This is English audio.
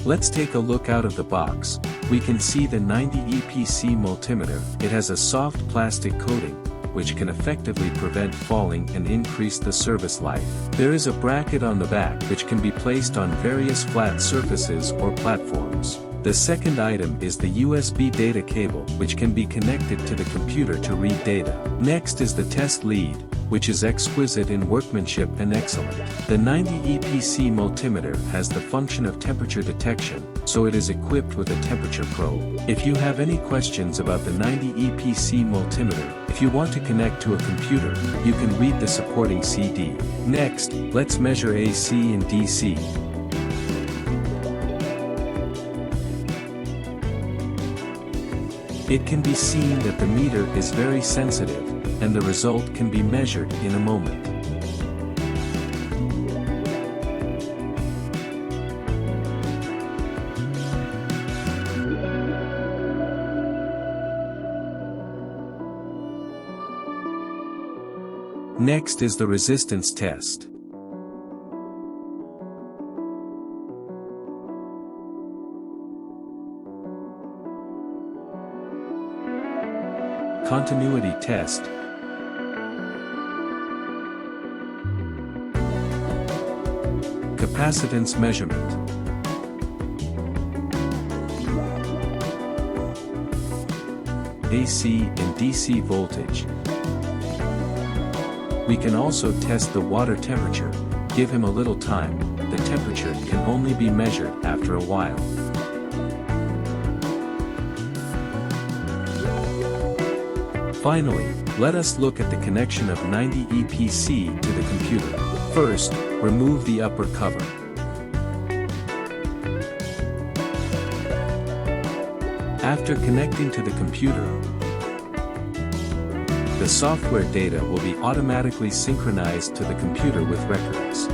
Let's take a look out of the box. We can see the 90 EPC multimeter. It has a soft plastic coating, which can effectively prevent falling and increase the service life. There is a bracket on the back which can be placed on various flat surfaces or platforms. The second item is the USB data cable, which can be connected to the computer to read data. Next is the test lead, which is exquisite in workmanship and excellent. The 90 EPC multimeter has the function of temperature detection, so it is equipped with a temperature probe. If you have any questions about the 90 EPC multimeter, if you want to connect to a computer, you can read the supporting CD. Next, let's measure AC and DC. It can be seen that the meter is very sensitive, and the result can be measured in a moment. Next is the resistance test. Continuity test. Capacitance measurement. AC and DC voltage. We can also test the water temperature. Give him a little time, the temperature can only be measured after a while. Finally, let us look at the connection of 90 EPC to the computer. First, remove the upper cover. After connecting to the computer, the software data will be automatically synchronized to the computer with records.